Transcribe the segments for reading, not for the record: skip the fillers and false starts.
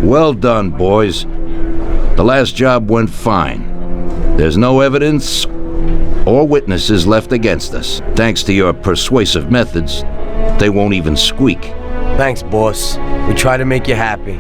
Well done, boys. The last job went fine. There's no evidence or witnesses left against us. Thanks to your persuasive methods, they won't even squeak. Thanks, boss. We try to make you happy.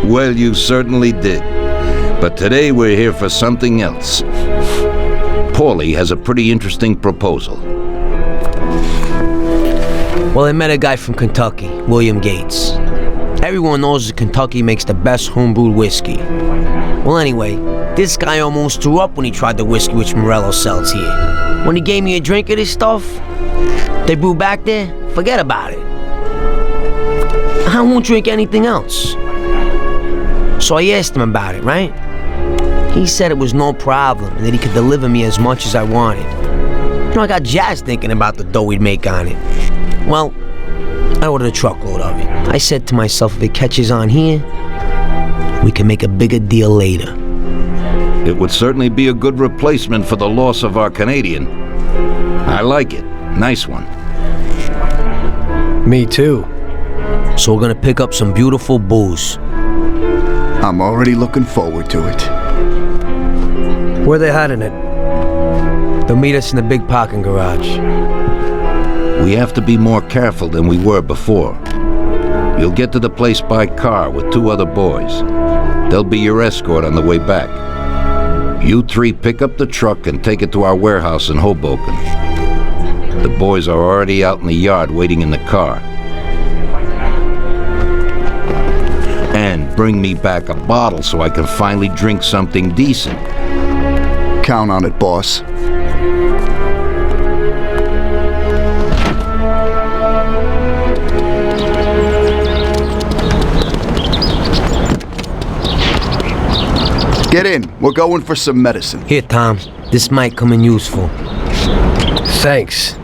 Well, you certainly did. But today we're here for something else. Paulie has a pretty interesting proposal. Well, I met a guy from Kentucky, William Gates. Everyone knows that Kentucky makes the best homebrewed whiskey. Well, anyway, this guy almost threw up when he tried the whiskey which Morello sells here. When he gave me a drink of this stuff they brew back there, forget about it. I won't drink anything else. So I asked him about it, right? He said it was no problem and that he could deliver me as much as I wanted. You know, I got jazzed thinking about the dough we'd make on it. Well, I ordered a truckload of it. I said to myself, if it catches on here, we can make a bigger deal later. It would certainly be a good replacement for the loss of our Canadian. I like it. Nice one. Me too. So we're gonna pick up some beautiful booze. I'm already looking forward to it. Where they hiding it? They'll meet us in the big parking garage. We have to be more careful than we were before. You'll get to the place by car with 2 other boys. They'll be your escort on the way back. You 3 pick up the truck and take it to our warehouse in Hoboken. The boys are already out in the yard waiting in the car. And bring me back a bottle so I can finally drink something decent. Count on it, boss. Get in. We're going for some medicine. Here, Tom. This might come in useful. Thanks.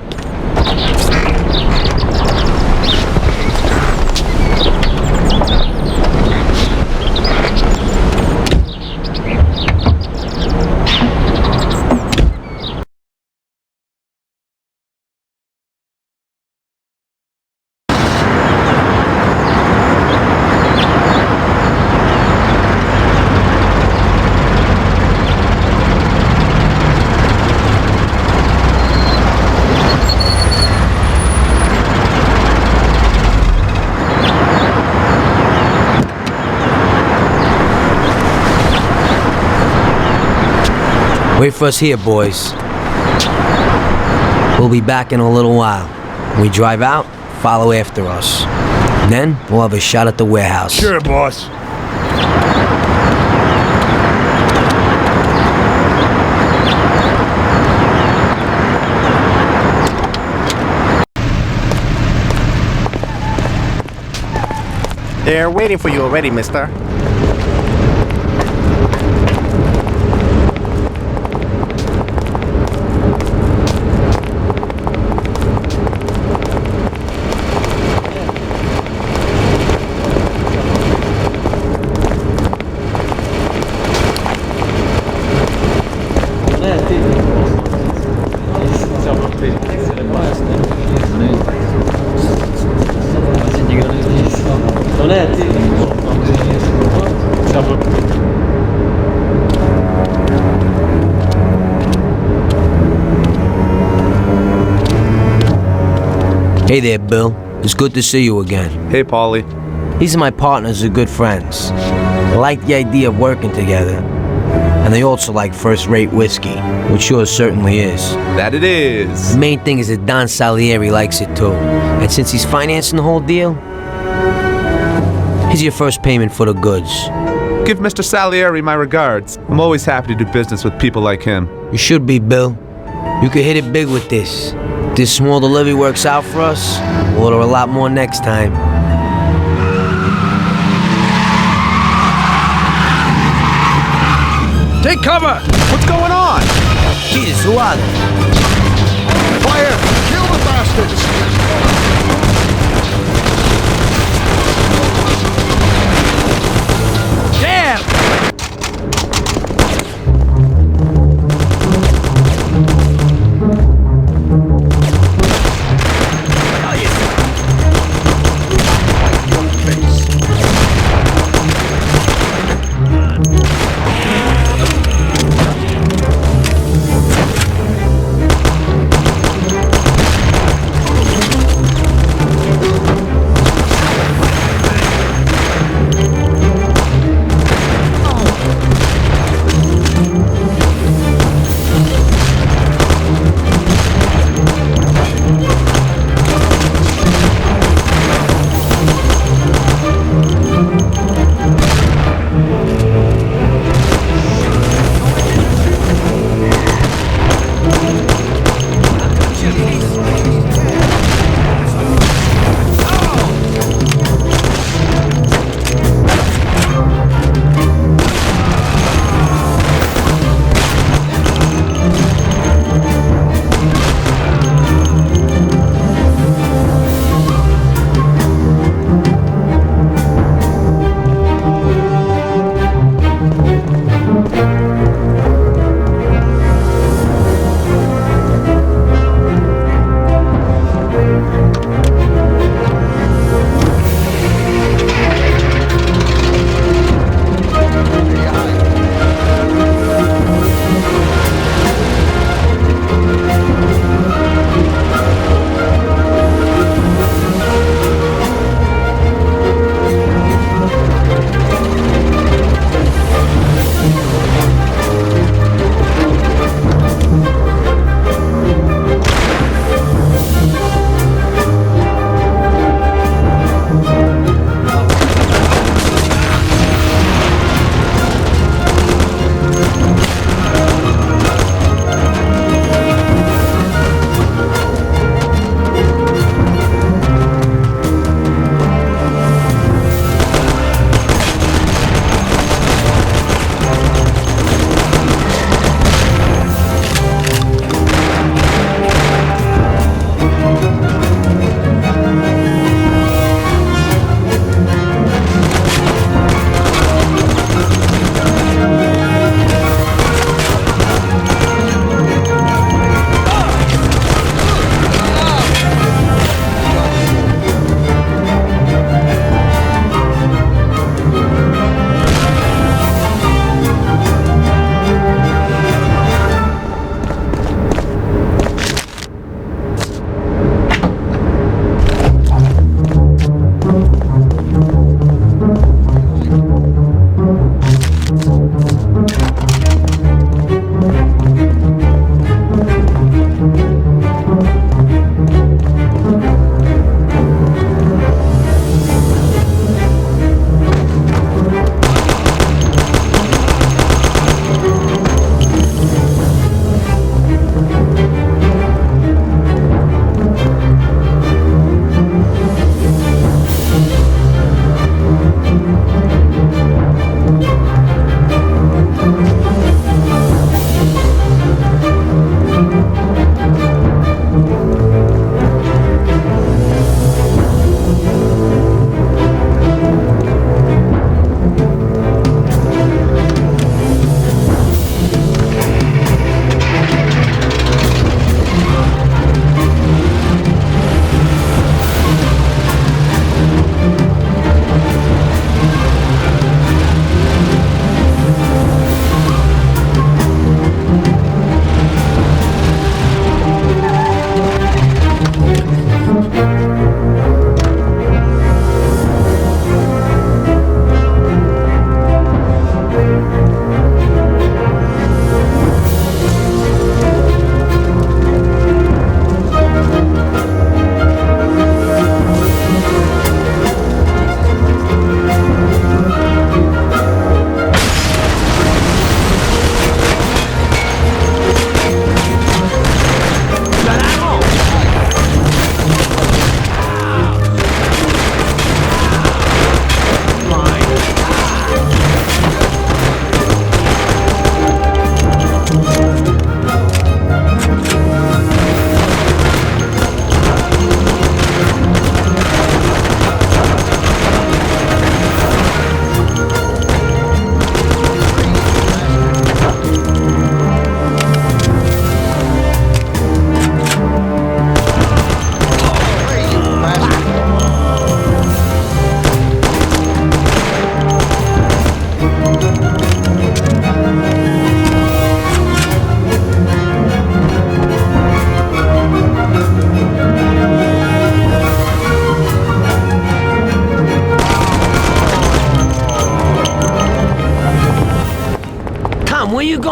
Wait for us here, boys. We'll be back in a little while. When we drive out, follow after us. Then, we'll have a shot at the warehouse. Sure, boss. They're waiting for you already, mister. Hey there, Bill. It's good to see you again. Hey, Paulie. These are my partners who are good friends. They like the idea of working together. And they also like first-rate whiskey, which yours certainly is. That it is. The main thing is that Don Salieri likes it too. And since he's financing the whole deal, here's your first payment for the goods. Give Mr. Salieri my regards. I'm always happy to do business with people like him. You should be, Bill. You could hit it big with this. If this small delivery works out for us, we'll order a lot more next time. Take cover! What's going on? Jesus, who are they? Fire! Kill the bastards! Damn!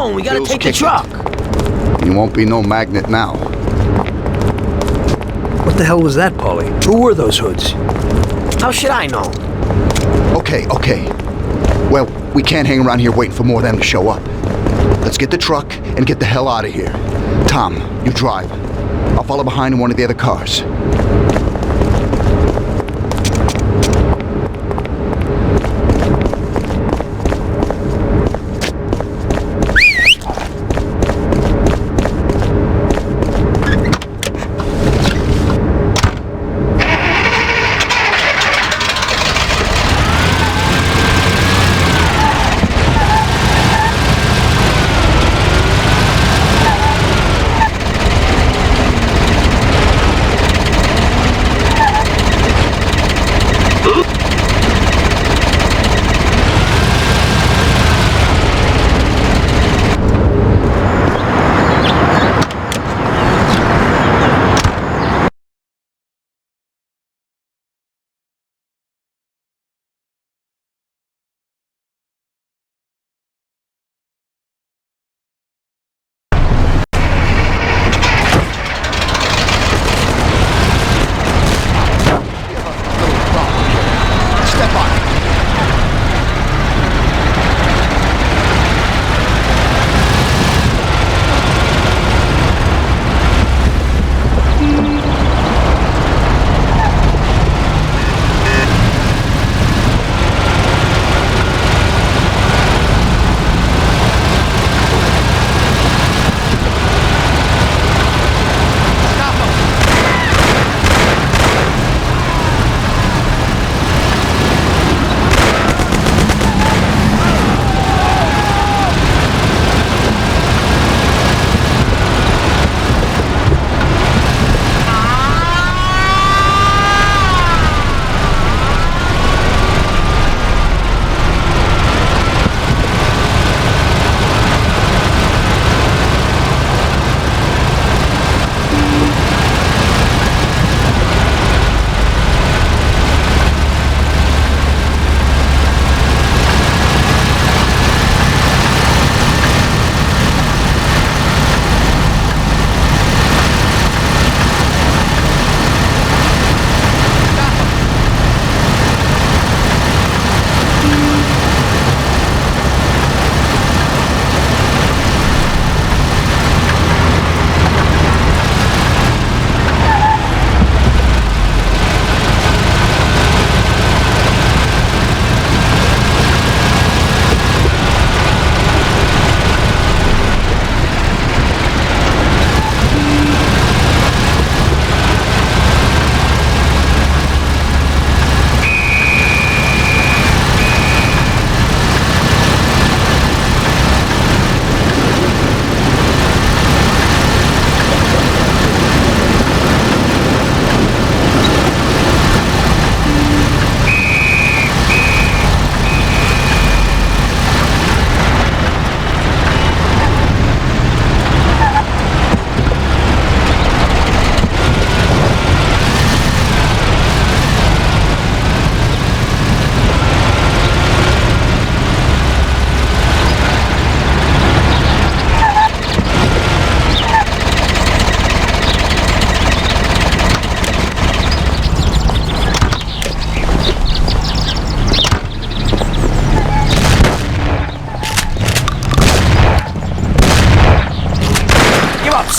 going. We gotta Bill's take the kicking. truck. You won't be no magnet now. What the hell was that, Paulie? Who were those hoods? How should I know? Okay. Well, we can't hang around here waiting for more of them to show up. Let's get the truck and get the hell out of here. Tom, you drive. I'll follow behind in one of the other cars.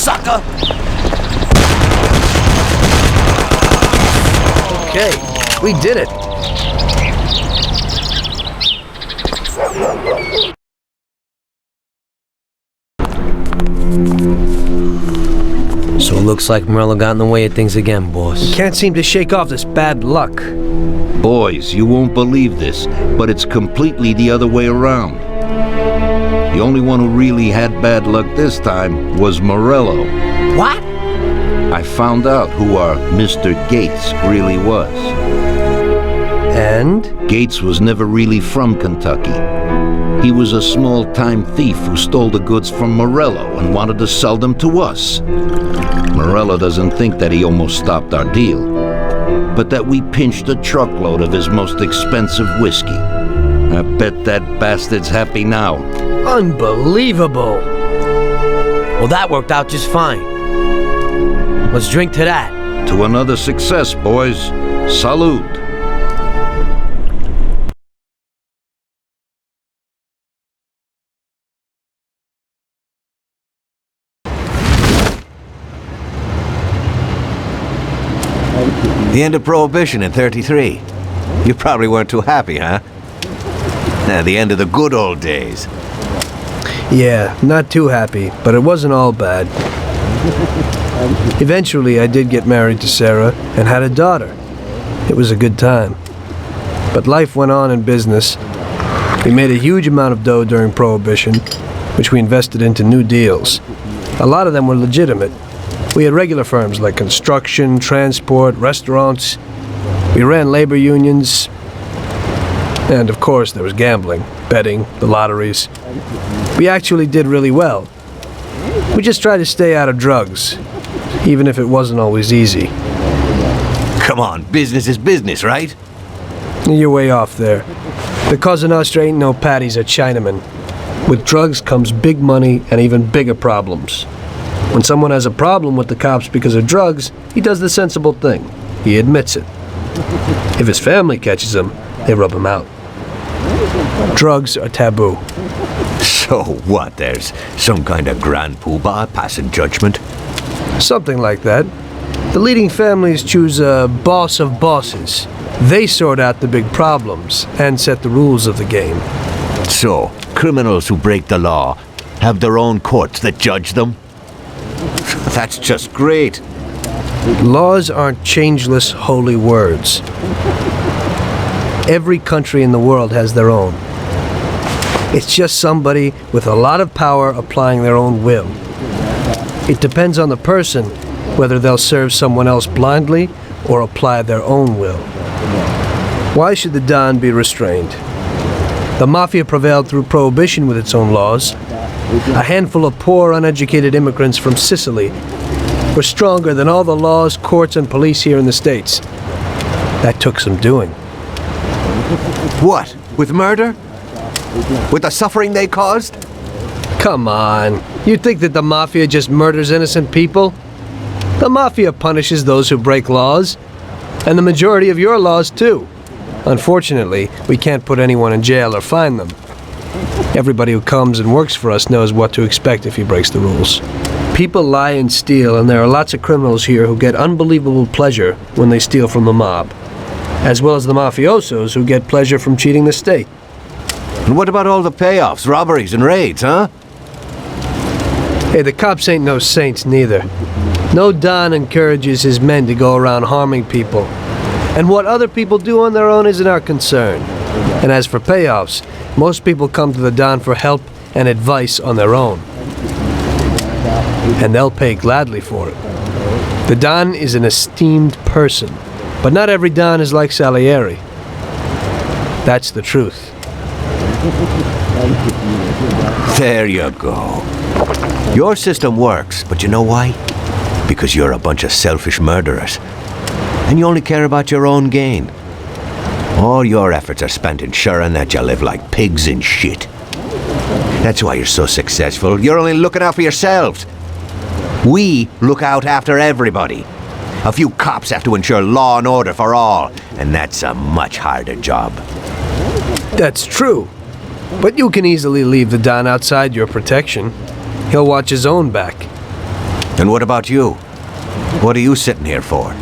sucker! Okay, we did it. So it looks like Morello got in the way of things again, boss. Can't seem to shake off this bad luck. Boys, you won't believe this, but it's completely the other way around. The only one who really had bad luck this time was Morello. What? I found out who our Mr. Gates really was. And? Gates was never really from Kentucky. He was a small-time thief who stole the goods from Morello and wanted to sell them to us. Morello doesn't think that he almost stopped our deal, but that we pinched a truckload of his most expensive whiskey. I bet that bastard's happy now. Unbelievable. Well, that worked out just fine. Let's drink to that. To another success, boys. Salute. The end of Prohibition in '33. You probably weren't too happy, huh? The end of the good old days. Yeah, not too happy, but it wasn't all bad. Eventually, I did get married to Sarah and had a daughter. It was a good time. But life went on in business. We made a huge amount of dough during Prohibition, which we invested into new deals. A lot of them were legitimate. We had regular firms like construction, transport, restaurants. We ran labor unions. And of course, there was gambling, betting, the lotteries. We actually did really well. We just tried to stay out of drugs, even if it wasn't always easy. Come on, business is business, right? You're way off there. The Cosa Nostra ain't no patties or Chinamen. With drugs comes big money and even bigger problems. When someone has a problem with the cops because of drugs, he does the sensible thing. He admits it. If his family catches him, they rub him out. Drugs are taboo. So what, there's some kind of grand poobah passing judgment? Something like that. The leading families choose a boss of bosses. They sort out the big problems and set the rules of the game. So, criminals who break the law have their own courts that judge them? That's just great. Laws aren't changeless holy words. Every country in the world has their own. It's just somebody with a lot of power applying their own will. It depends on the person whether they'll serve someone else blindly or apply their own will. Why should the Don be restrained? The Mafia prevailed through Prohibition with its own laws. A handful of poor, uneducated immigrants from Sicily were stronger than all the laws, courts, and police here in the States. That took some doing. What? With murder? With the suffering they caused? Come on. You think that the Mafia just murders innocent people? The Mafia punishes those who break laws. And the majority of your laws, too. Unfortunately, we can't put anyone in jail or fine them. Everybody who comes and works for us knows what to expect if he breaks the rules. People lie and steal, and there are lots of criminals here who get unbelievable pleasure when they steal from the mob. As well as the mafiosos who get pleasure from cheating the state. And what about all the payoffs, robberies, and raids, huh? Hey, the cops ain't no saints neither. No Don encourages his men to go around harming people. And what other people do on their own isn't our concern. And as for payoffs, most people come to the Don for help and advice on their own. And they'll pay gladly for it. The Don is an esteemed person, but not every Don is like Salieri. That's the truth. There you go. Your system works, but you know why? Because you're a bunch of selfish murderers. And you only care about your own gain. All your efforts are spent ensuring that you live like pigs in shit. That's why you're so successful. You're only looking out for yourselves. We look out after everybody. A few cops have to ensure law and order for all, and that's a much harder job. That's true. But you can easily leave the Don outside your protection. He'll watch his own back. And what about you? What are you sitting here for?